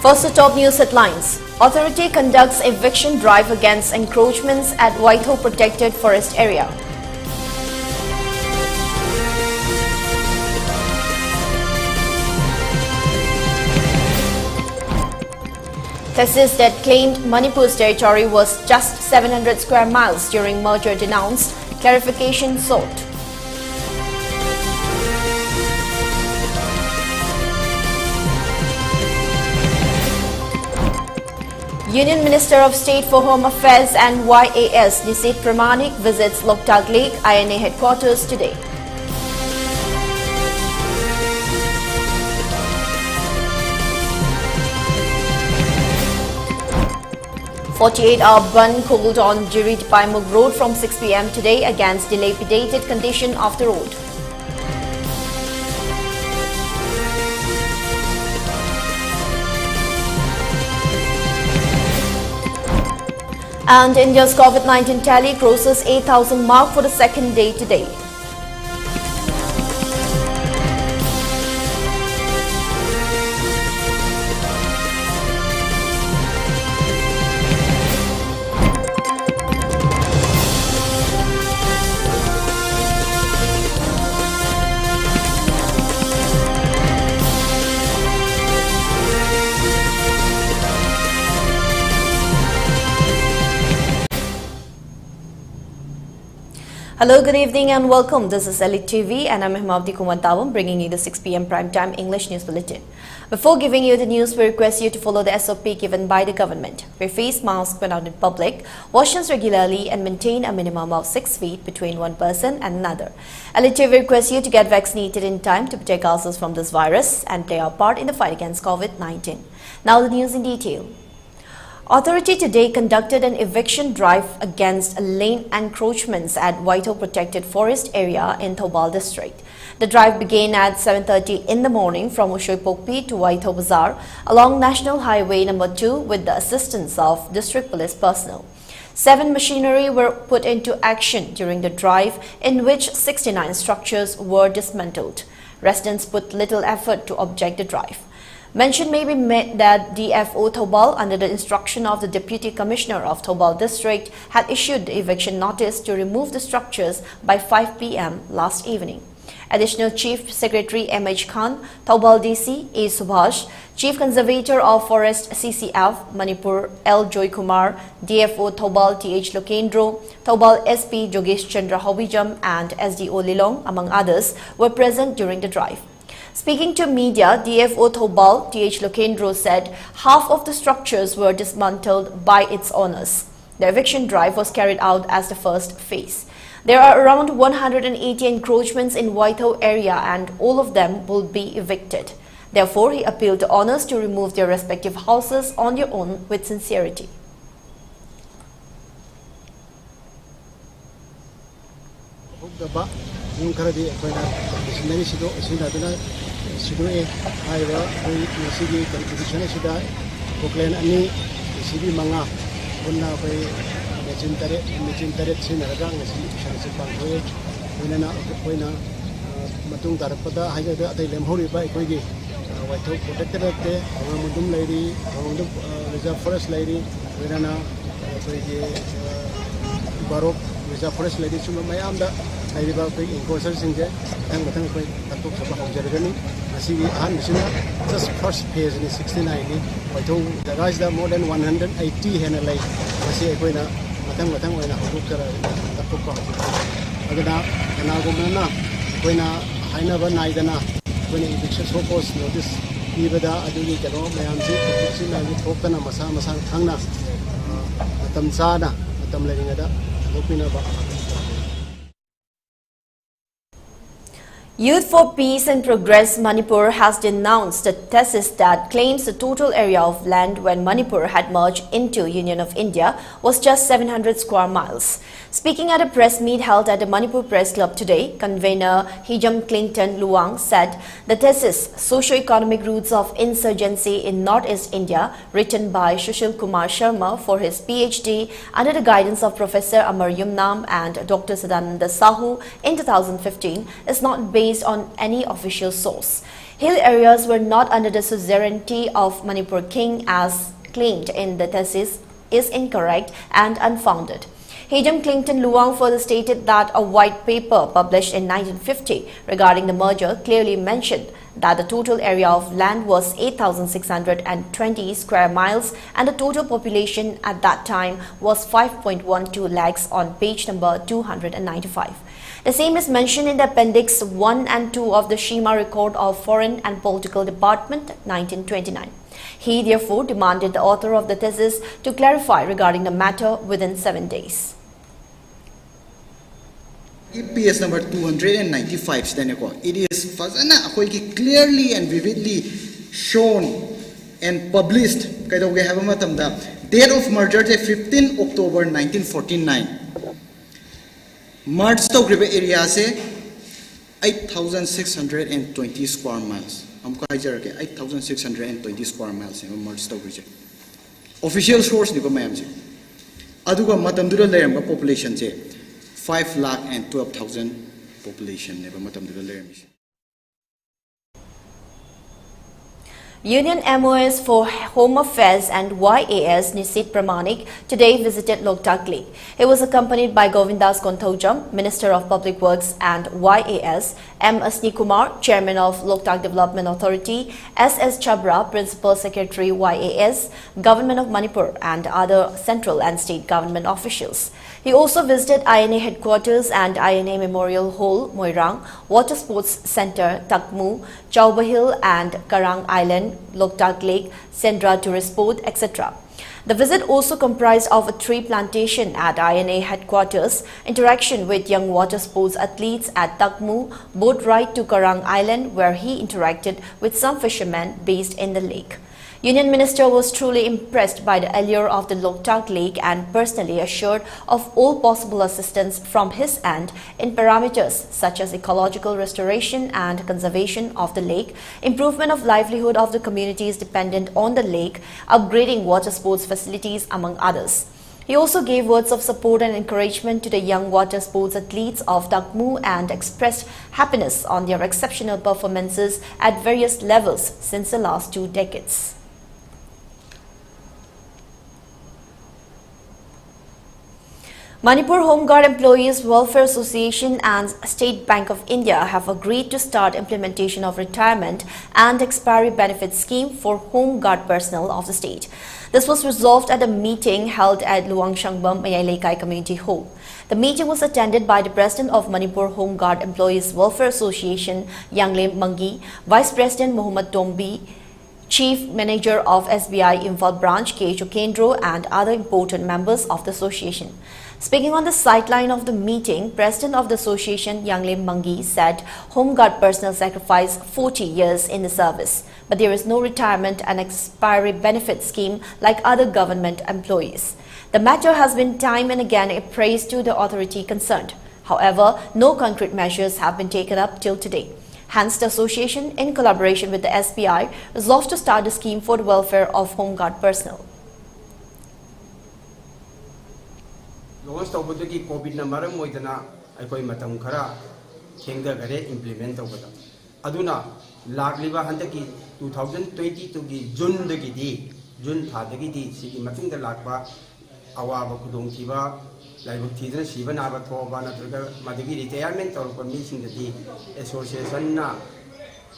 First to top news headlines. Authority conducts eviction drive against encroachments at Waitho Protected Forest Area. Thesis that claimed Manipur's territory was just 700 square miles during merger denounced. Clarification sought. Union Minister of State for Home Affairs and YAS Nisit Pramanik visits Loktag Lake INA headquarters today. "48-hour ban called on Jiri-Paimuk Road from 6 p.m. today against dilapidated condition of the road. And India's COVID-19 tally crosses 8,000 mark for the second day today. Hello, good evening and welcome. This is ELITETV and I'm Hemabati bringing you the 6 p.m. primetime English news bulletin. Before giving you the news, we request you to follow the SOP given by the government. Wear face masks when out in public, wash hands regularly and maintain a minimum of 6 feet between one person and another. ELITETV requests you to get vaccinated in time to protect ourselves from this virus and play our part in the fight against COVID-19. Now the news in detail. Authority today conducted an eviction drive against lane encroachments at Waitho Protected Forest Area in Thoubal district. The drive began at 7:30 in the morning from Ushoipokpi to Waitho Bazaar along National Highway number 2 with the assistance of district police personnel. 7 machinery were put into action during the drive in which 69 structures were dismantled. Residents put little effort to object the drive. Mention may be made that DFO Thoubal, under the instruction of the Deputy Commissioner of Thoubal District, had issued the eviction notice to remove the structures by 5 p.m. last evening. Additional Chief Secretary M.H. Khan, Thoubal DC A. Subhash, Chief Conservator of Forest CCF, Manipur L. Joy Kumar, DFO Thoubal T.H. Lokendro, Thoubal SP Jogesh Chandra Hobijam and SDO Lilong, among others, were present during the drive. Speaking to media, DFO Thoubal T.H. Lokendro said half of the structures were dismantled by its owners. The eviction drive was carried out as the first phase. There are around 180 encroachments in Waitho area and all of them will be evicted. Therefore, he appealed to owners to remove their respective houses on their own with sincerity. Just first phase in 69 the guys that more than 180 henalay was here going when I never night when eviction so post notice Ibada Aduni Kano Mayamzi Tokana Masa Hangna Tamsada Tamlingada Opinaba. Youth for Peace and Progress Manipur has denounced the thesis that claims the total area of land when Manipur had merged into Union of India was just 700 square miles. Speaking at a press meet held at the Manipur Press Club today, convener Hijam Clinton Luang said the thesis, Socio-Economic Roots of Insurgency in Northeast India, written by Sushil Kumar Sharma for his PhD under the guidance of Professor Amar Yumnam and Dr. Sadananda Sahu in 2015, is not based on any official source. Hill areas were not under the suzerainty of Manipur king as claimed in the thesis is incorrect and unfounded. Hejam Clinton Luang further stated that a white paper published in 1950 regarding the merger clearly mentioned that the total area of land was 8,620 square miles and the total population at that time was 5.12 lakhs on page number 295. The same is mentioned in the Appendix 1 and 2 of the Shima Record of Foreign and Political Department 1929. He therefore demanded the author of the thesis to clarify regarding the matter within 7 days. PS number 295 it is clearly and vividly shown and published. Date of merger 15 October 1949. Merged area 8,620 square miles. 8,620 square miles merged official source ni ko mayam je aduga matam dura leramba population je 5,12,000 population ne matam dura lerami. Union MOS for Home Affairs and YAS Nisit Pramanik today visited Loktak Lake. He was accompanied by Govindas Konthojam, Minister of Public Works and YAS, M. Asni Kumar, Chairman of Loktak Development Authority, S.S. Chabra, Principal Secretary YAS, Government of Manipur and other central and state government officials. He also visited INA Headquarters and INA Memorial Hall, Moirang, Water Sports Center, Takmu, Chaubahil and Karang Island, Loktak Lake, Sendra Tourist Spot, etc. The visit also comprised of a tree plantation at INA Headquarters, interaction with young water sports athletes at Takmu, boat ride to Karang Island where he interacted with some fishermen based in the lake. Union Minister was truly impressed by the allure of the Loktak Lake and personally assured of all possible assistance from his end in parameters such as ecological restoration and conservation of the lake, improvement of livelihood of the communities dependent on the lake, upgrading water sports facilities, among others. He also gave words of support and encouragement to the young water sports athletes of Takmu and expressed happiness on their exceptional performances at various levels since the last 2 decades. Manipur Home Guard Employees Welfare Association and State Bank of India have agreed to start implementation of retirement and expiry benefit scheme for Home Guard personnel of the state. This was resolved at a meeting held at Luang Shangbam Mayailekai Community Hall. The meeting was attended by the President of Manipur Home Guard Employees Welfare Association, Yangle Mangi, Vice President Mohammad Tombi, Chief Manager of SBI Imphal Branch K. Kendro and other important members of the association. Speaking on the sideline of the meeting, President of the association, Yangle Mangi, said Home Guard personnel sacrificed 40 years in the service, but there is no retirement and expiry benefit scheme like other government employees. The matter has been time and again praised to the authority concerned. However, no concrete measures have been taken up till today. Hence, the association, in collaboration with the SBI, resolved to start a scheme for the welfare of Home Guard personnel. Launch tawbudagi COVID na maram moidana aikoi matam khara thengda gare implement tawbada aduna lagliba handaki 2022 gi June dagi di June tha dagi di sigi matung da lakba awaba kudong thiba laibuk thidana siba na ba thoba na traga madagi retirement tawpa mi sing di association na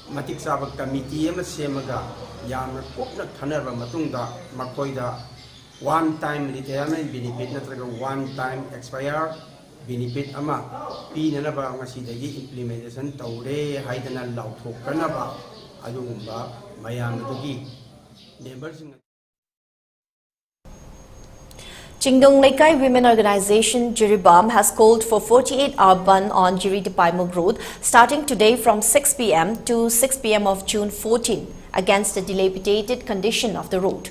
matik saba committee ama semaga yamna kopna khanarba matung da makoi da one-time retirement benefit natraga one-time expire benefit ama pinanaba ngasidagi implementation tawre haidana lauthokkanaba adugumba mayamadugi members. Chingdong Lekai Women Organization Jiribam has called for 48-hour ban on Jiri Depaimog Road starting today from 6 p.m. to 6 p.m. of June 14 against the dilapidated condition of the road.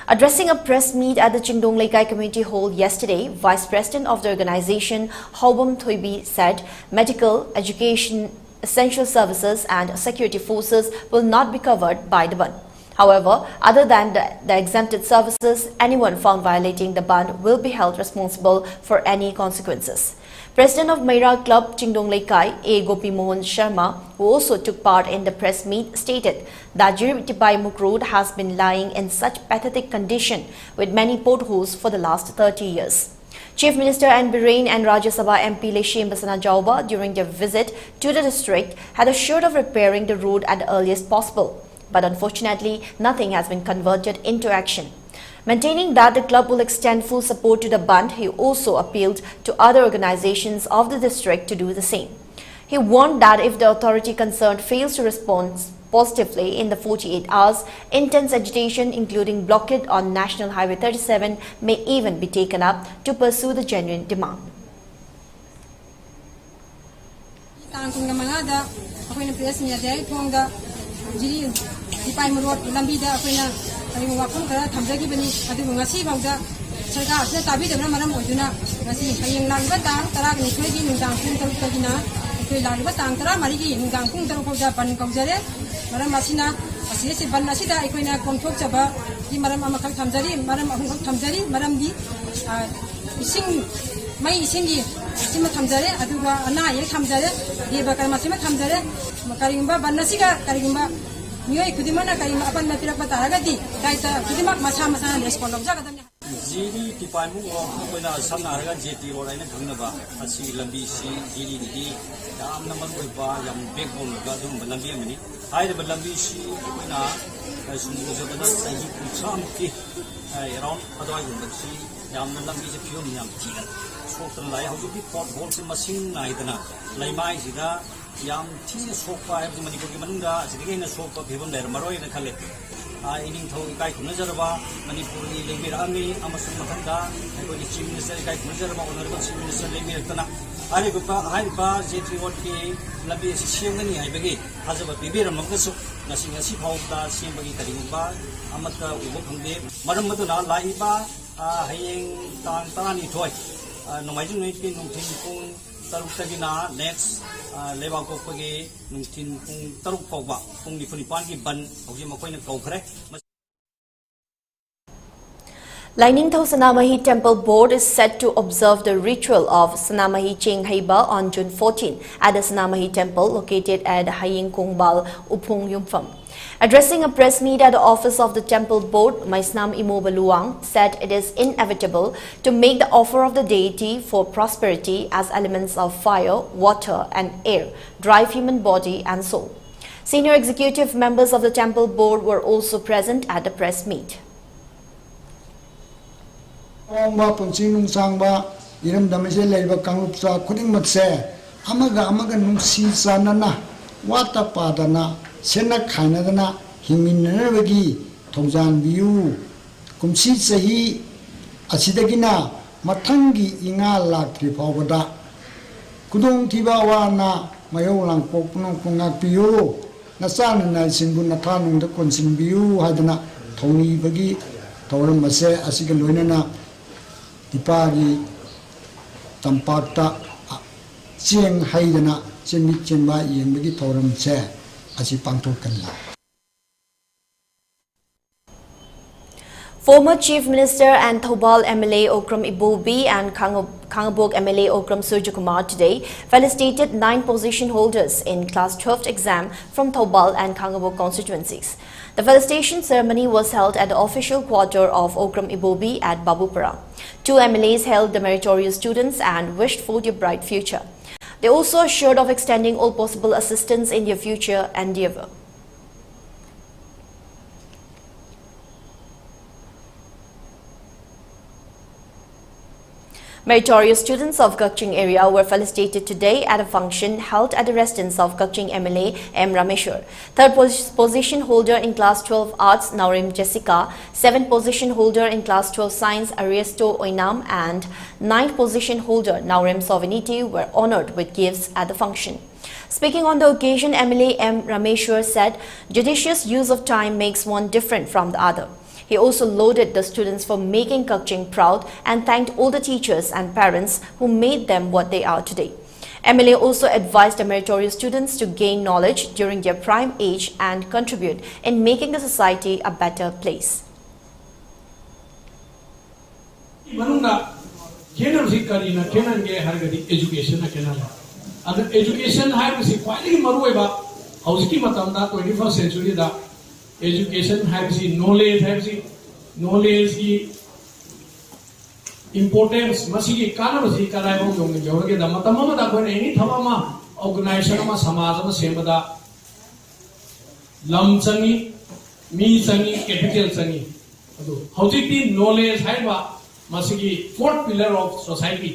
Addressing a press meet at the Chingdong Lekai Community Hall yesterday, Vice President of the organization, Haubam Thoibi, said medical, education, essential services and security forces will not be covered by the ban. However, other than the exempted services, anyone found violating the ban will be held responsible for any consequences. President of Maira Club Chingdong Laikai, A. Gopi Mohan Sharma, who also took part in the press meet, stated that Jiribitipai Road has been lying in such pathetic condition with many potholes for the last 30 years. Chief Minister and Bahrain and Rajya Sabha MP Leshim Basana Jauba, during their visit to the district, had assured of repairing the road at the earliest possible. But unfortunately, nothing has been converted into action. Maintaining that the club will extend full support to the band, he also appealed to other organizations of the district to do the same. He warned that if the authority concerned fails to respond positively in the 48 hours, intense agitation, including blockade on National Highway 37, may even be taken up to pursue the genuine demand. Jiri tipai mu ko na samna harga jeti ora ina khangna asi lambi si jiri di yam number oi ba yam backbone ga dum lambi amani ai da lambi si ko na sunu jo bana sahi kucham ki around adwai gum si yam lambi je pyom yam ti sokran lai hoju ki pot hol se machine nai dana laimai sida yam ti sokpa ai Manipur ki manunga asige na sokpa bhebon der maroi na khale ining thau kai khumna jaraba Manipur ni lemir ami amasung mathanda ai chief minister kai khumna jaraba honorable chief minister lemir tana ari ba jetri ward ki labi siamani ai bagi hazaba bibir mamgasu ngasi phauta siambagi taringba amata ubo khangde maram maduna lai ba hayeng tang tani thoi nomaijung nei ki nungthin pung taruk tagina next leba ko pagi nungthin pung taruk pawba pung nipunipan ki ban hoji makoi na kaukhre. Lining Thau Sanamahi Temple Board is set to observe the ritual of Sanamahi Cheng Haiba on June 14 at the Sanamahi Temple located at Haying Kongbal, Upung Yumpham. Addressing a press meet at the office of the temple board, Maisnam Imobaluang said it is inevitable to make the offer of the deity for prosperity as elements of fire, water and air drive human body and soul. Senior executive members of the temple board were also present at the press meet. Sena Kanadana, Himinavagi, Tongzan View, Kumsi Sahi, Asidagina, Matangi Inga Lakri Pavada, Kudong Tibawana, Mayolang Pokunong Pungapio, Nasan and Simbunatan, the Consim View, Hadana, Tony Bagi, Toram Mase, Asigalunana, Tipari, Tampata, Cheng Haidana, Chemichemba, and Bagi Toram Se. Former Chief Minister and Thobal MLA Okram Ibobi and Kangabok MLA Okram Surjakumar today felicitated 9 position holders in Class 12 exam from Thobal and Kangabok constituencies. The felicitation ceremony was held at the official quarter of Okram Ibobi at Babupara. 2 MLAs held the meritorious students and wished for their bright future. They also assured of extending all possible assistance in their future endeavour. Meritorious students of Gakching area were felicitated today at a function held at the residence of Gakching MLA M. Rameshwar. 3rd position holder in Class 12 Arts Naurim Jessica, 7th position holder in Class 12 Science Ariesto Oinam and 9th position holder Naurim Soviniti were honoured with gifts at the function. Speaking on the occasion, MLA M. Rameshwar said, "Judicious use of time makes one different from the other." He also lauded the students for making Gakching proud and thanked all the teachers and parents who made them what they are today. MLA also advised the meritorious students to gain knowledge during their prime age and contribute in making the society a better place. Education is quite 21st century education has knowledge importance masigi kana basi karai bong yong yong ge da matama da ko any thama organization ma samaj ma sembada lam changi mi changi capital changi adu hojiki knowledge hai ba masigi fourth pillar of society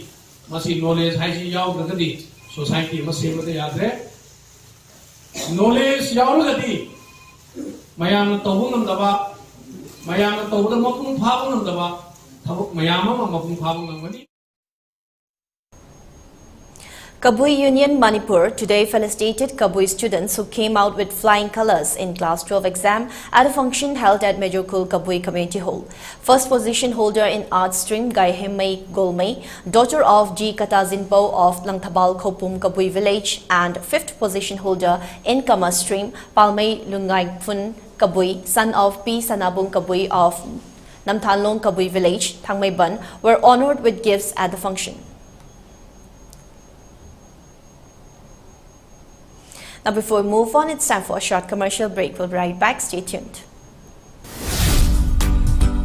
masi knowledge hai ji yaw da di society ma sembada yadre knowledge yaw ga di mayam tawung nam da mayam tawda mapung phawung nam da Kabui Union Manipur today felicitated Kabui students who came out with flying colors in Class 12 exam at a function held at Major Kul Kabui Community Hall. First position holder in Arts stream Gai Golmei, daughter of G. Katazinpo of Langthabal Khopum Kabui village, and fifth position holder in Commerce stream Palmei Lungai Phun Kabui, son of P. Sanabung Kabui of Namthalong Kabui village, Thangmeiban, were honored with gifts at the function. Now before we move on, it's time for a short commercial break. We'll be right back. Stay tuned.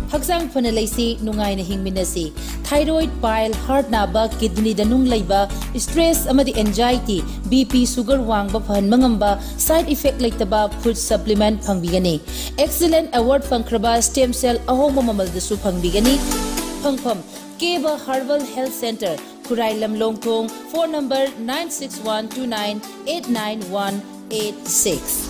Haksang Fanalaisi Nungai na hingminasi thyroid, bile, heart naba, kidney danung laiba, stress amadi anxiety, BP, sugar wangba phan mangamba, side effect laitaba food supplement phangbigani. Excellent award phangraba stem cell ahoma mamal dasu phangbigani. Phangpham Keba Herbal Health Center, Kurai Lamlongthong, phone number 96129899186.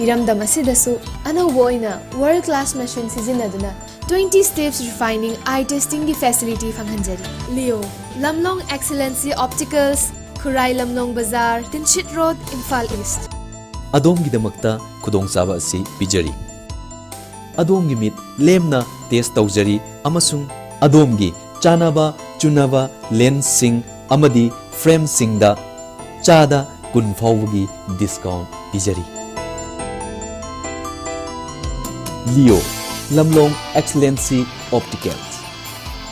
Iramdam asidasu anauba oina world class machine sizinaduna 20 steps refining eye testing gi facility phanghanjari. Leo Lamlong Excellency Opticals, Kurai Lamlong Bazaar, Tinchit Road, Imphal East. Adom gidamakta khudongchaba asi pijari. Adom gi mit lemna test tawjari amasung adom gi chanaba chunaba lens sing amadi frame singda chada kun fawgi discount pijari. Leo Lamlong Excellency Opticals,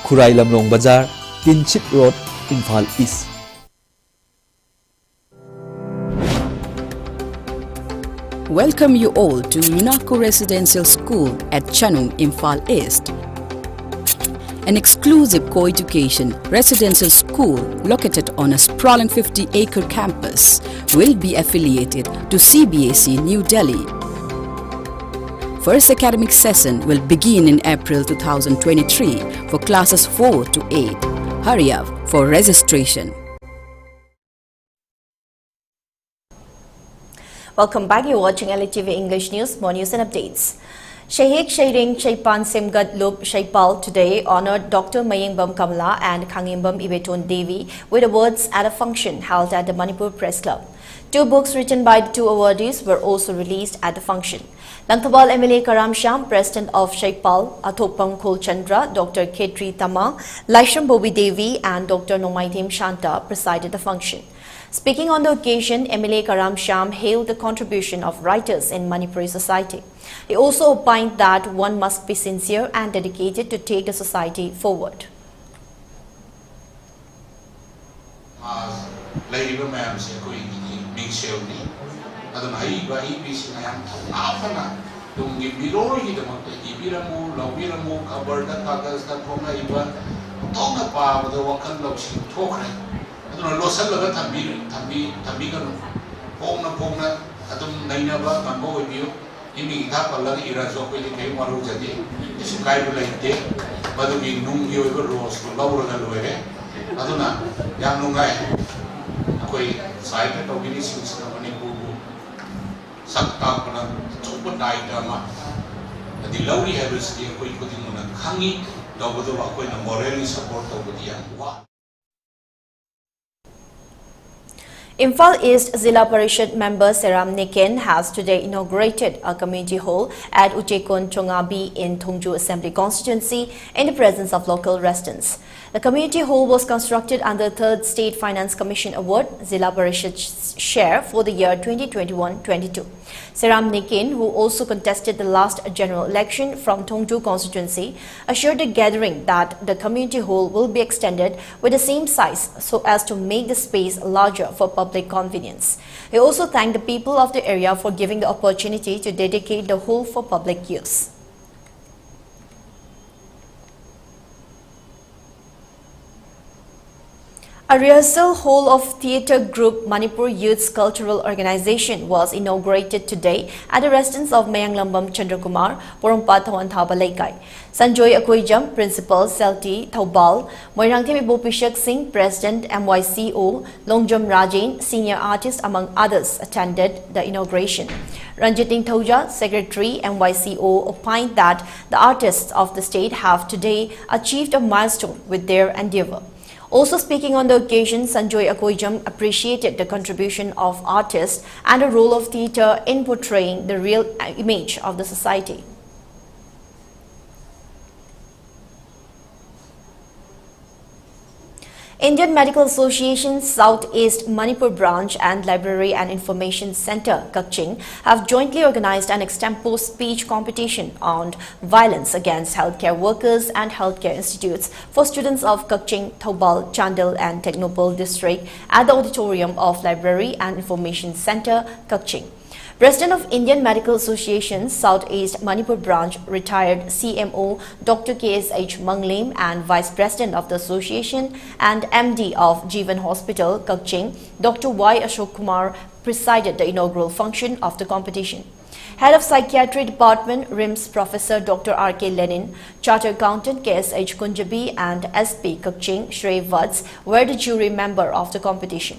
Kurai Lamlong Bazaar, Tinchit Road, Imphal East. Welcome you all to Minako Residential School at Chanung, Imphal East. An exclusive co-education residential school located on a sprawling 50-acre campus will be affiliated to CBSE New Delhi. First academic session will begin in April 2023 for classes 4 to 8. Hurry up for registration. Welcome back. You're watching ELITETV English News. More news and updates. Shahik Shairing Shaipan Simgat Lup Shaipal today honored Dr. Mayingbam Kamla and Kangimbam Ibeton Devi with awards at a function held at the Manipur Press Club. 2 books written by the 2 awardees were also released at the function. Langthabal MLA Karam Sham, President of Shaipal, Athopam Kul Chandra, Dr. Ketri Tama, Laishram Bobi Devi and Dr. Nomaitim Shanta presided the function. Speaking on the occasion, MLA Karam Sham hailed the contribution of writers in Manipuri society. He also opined that one must be sincere and dedicated to take the society forward. Losal laga thambi kanu pongna adum nainaba kanbo oibiyo imi itha pallaga irajo ko li kai maru jadi isukai bu laite madu gi nungi oibo ros ko lawra loire aduna yam nungai koi site to gini sing Manipur sakta pana chupa dai dama adi lawri habis ki koi ko dinguna khangi dobodo ba koi na morally support to budiya wa. Imphal East Zilla Parishad member Seram Niken has today inaugurated a community hall at Uchekon Chongabi in Thongju Assembly constituency in the presence of local residents. The community hall was constructed under 3rd State Finance Commission Award Zilla Parishad's share for the year 2021-22. Seram Niken, who also contested the last general election from Thongju constituency, assured the gathering that the community hall will be extended with the same size so as to make the space larger for public convenience. He also thanked the people of the area for giving the opportunity to dedicate the hall for public use. A rehearsal hall of theatre group Manipur Youth's Cultural Organization was inaugurated today at the residence of Mayang Lambam Chandrakumar, Porompa Thawan Thaba Laikai. Sanjoy Akoijam, Principal, Selti, Thaubal, Moirangthemi Bopishak Singh, President, MYCO, Longjam Rajain, Senior Artist among others attended the inauguration. Ranjiting Thoja, Secretary, MYCO, opined that the artists of the state have today achieved a milestone with their endeavor. Also speaking on the occasion, Sanjoy Akoijam appreciated the contribution of artists and the role of theatre in portraying the real image of the society. Indian Medical Association Southeast Manipur Branch and Library and Information Center, Kakching, have jointly organized an extempo speech competition on violence against healthcare workers and healthcare institutes for students of Kakching, Thaubal, Chandil and Technopol district at the auditorium of Library and Information Center, Kakching. President of Indian Medical Association Southeast Manipur Branch, retired CMO Dr. KSH Manglim, and Vice President of the Association and MD of Jeevan Hospital, Kakching, Dr. Y. Ashok Kumar, presided the inaugural function of the competition. Head of Psychiatry Department, RIMS Professor Dr. R.K. Lenin, Chartered Accountant KSH Kunjabi and SP Kakching Shrey Vats were the jury member of the competition.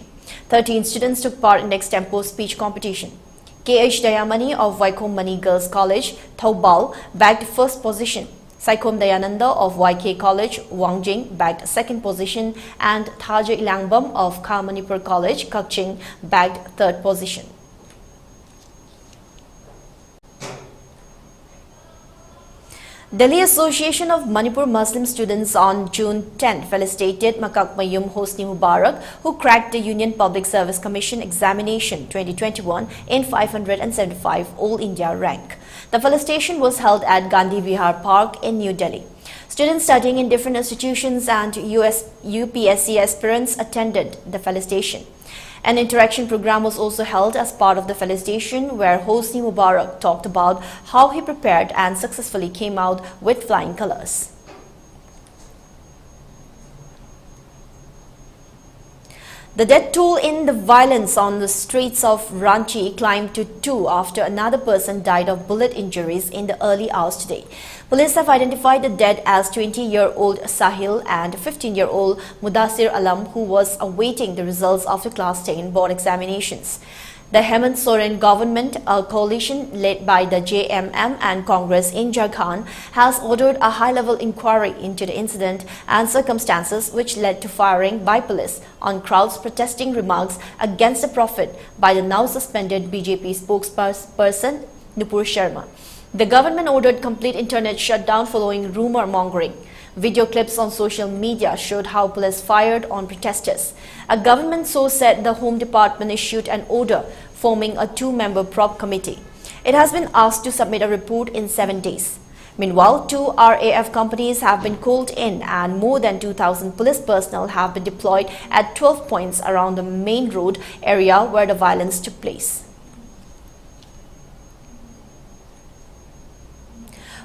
13 students took part in the extempo speech competition. K.H. Dayamani of Vaikom Mani Girls College, Thaubal, bagged first position. Saikom Dayananda of YK College, Wangjing, bagged second position, and Thaja Ilangbam of Manipur College, Kakching, bagged third position. Delhi Association of Manipur Muslim Students on June 10 felicitated Makak Mayum Hosni Mubarak, who cracked the Union Public Service Commission Examination 2021 in 575 All India rank. The felicitation was held at Gandhi Vihar Park in New Delhi. Students studying in different institutions and UPSC aspirants attended the felicitation. An interaction program was also held as part of the felicitation, where Hosni Mubarak talked about how he prepared and successfully came out with flying colors. The death toll in the violence on the streets of Ranchi climbed to 2 after another person died of bullet injuries in the early hours today. Police have identified the dead as 20-year-old Sahil and 15-year-old Mudassir Alam, who was awaiting the results of the Class 10 board examinations. The Hemant Soren government, a coalition led by the JMM and Congress in Jharkhand, has ordered a high-level inquiry into the incident and circumstances which led to firing by police on crowds protesting remarks against the Prophet by the now-suspended BJP spokesperson Nupur Sharma. The government ordered complete internet shutdown following rumor-mongering. Video clips on social media showed how police fired on protesters. A government source said the Home Department issued an order forming a 2-member prop committee. It has been asked to submit a report in 7 days. Meanwhile, 2 RAF companies have been called in and more than 2,000 police personnel have been deployed at 12 points around the main road area where the violence took place.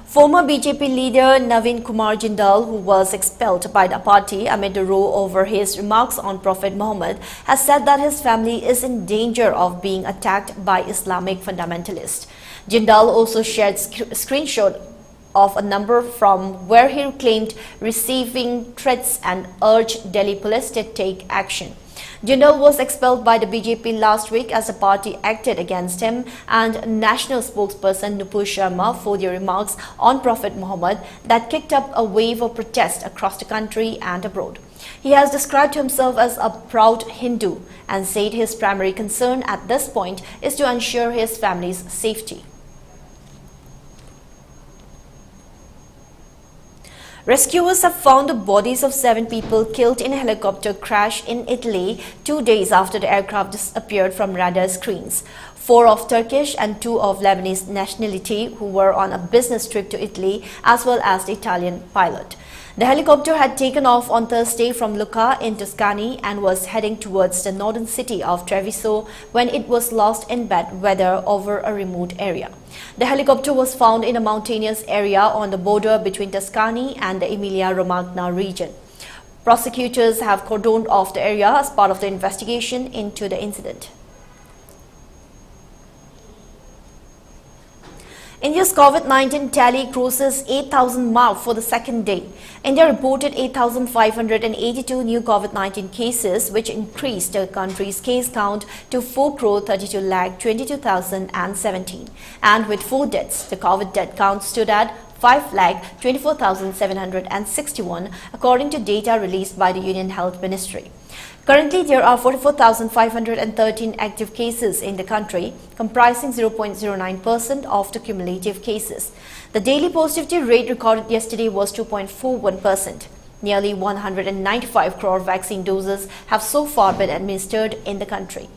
Former BJP leader Navin Kumar Jindal, who was expelled by the party amid the row over his remarks on Prophet Muhammad, has said that his family is in danger of being attacked by Islamic fundamentalists. Jindal also shared a screenshot of a number from where he claimed receiving threats and urged Delhi police to take action. Jindal was expelled by the BJP last week as the party acted against him and national spokesperson Nupur Sharma for their remarks on Prophet Muhammad that kicked up a wave of protest across the country and abroad. He has described himself as a proud Hindu and said his primary concern at this point is to ensure his family's safety. Rescuers have found the bodies of 7 people killed in a helicopter crash in Italy 2 days after the aircraft disappeared from radar screens. 4 of Turkish and 2 of Lebanese nationality who were on a business trip to Italy, as well as the Italian pilot. The helicopter had taken off on Thursday from Lucca in Tuscany and was heading towards the northern city of Treviso when it was lost in bad weather over a remote area. The helicopter was found in a mountainous area on the border between Tuscany and the Emilia-Romagna region. Prosecutors have cordoned off the area as part of the investigation into the incident. India's COVID-19 tally crosses 8,000 mark for the second day. India reported 8,582 new COVID-19 cases, which increased the country's case count to 4,32,22,017. And with 4 deaths, the COVID death count stood at 5,24,761, according to data released by the Union Health Ministry. Currently, there are 44,513 active cases in the country, comprising 0.09% of the cumulative cases. The daily positivity rate recorded yesterday was 2.41%. Nearly 195 crore vaccine doses have so far been administered in the country.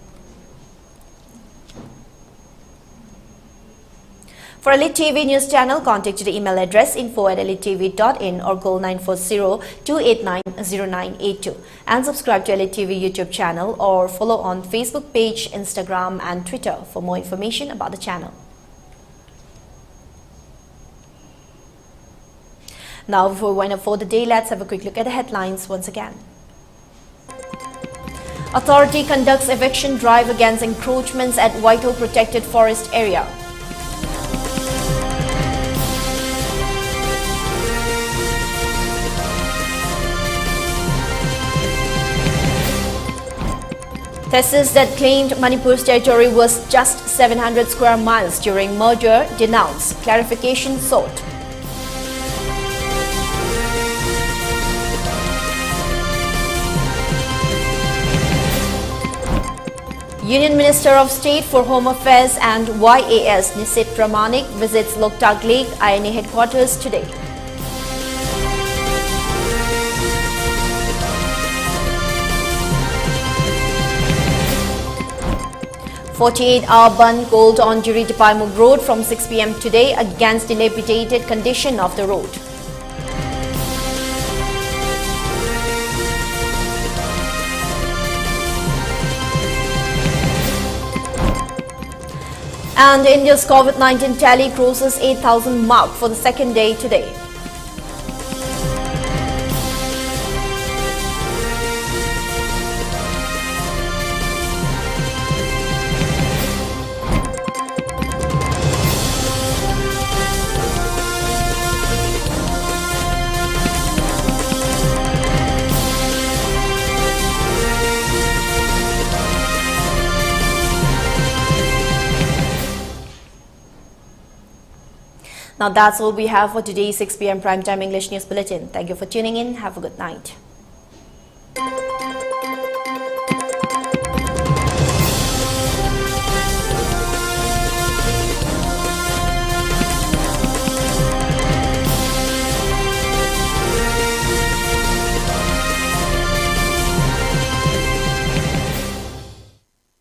For Elite TV News Channel, contact to the email address info@elitetv.in or call 940-289-0982 and subscribe to Elite TV YouTube channel or follow on Facebook page, Instagram and Twitter for more information about the channel. Now, before we wind up for the day, let's have a quick look at the headlines once again. Authority conducts eviction drive against encroachments at Whitehall Protected Forest Area. Thesis that claimed Manipur's territory was just 700 square miles during merger denounced. Clarification sought. Union Minister of State for Home Affairs and YAS Nisit Pramanik visits Loktak Lake INA headquarters today. "48-hour ban called on Jiri-Tipaimuk Road from 6 p.m. today against dilapidated condition of the road. And India's COVID-19 tally crosses 8,000 mark for the second day today. Now that's all we have for today's 6 p.m. Primetime English News Bulletin. Thank you for tuning in. Have a good night.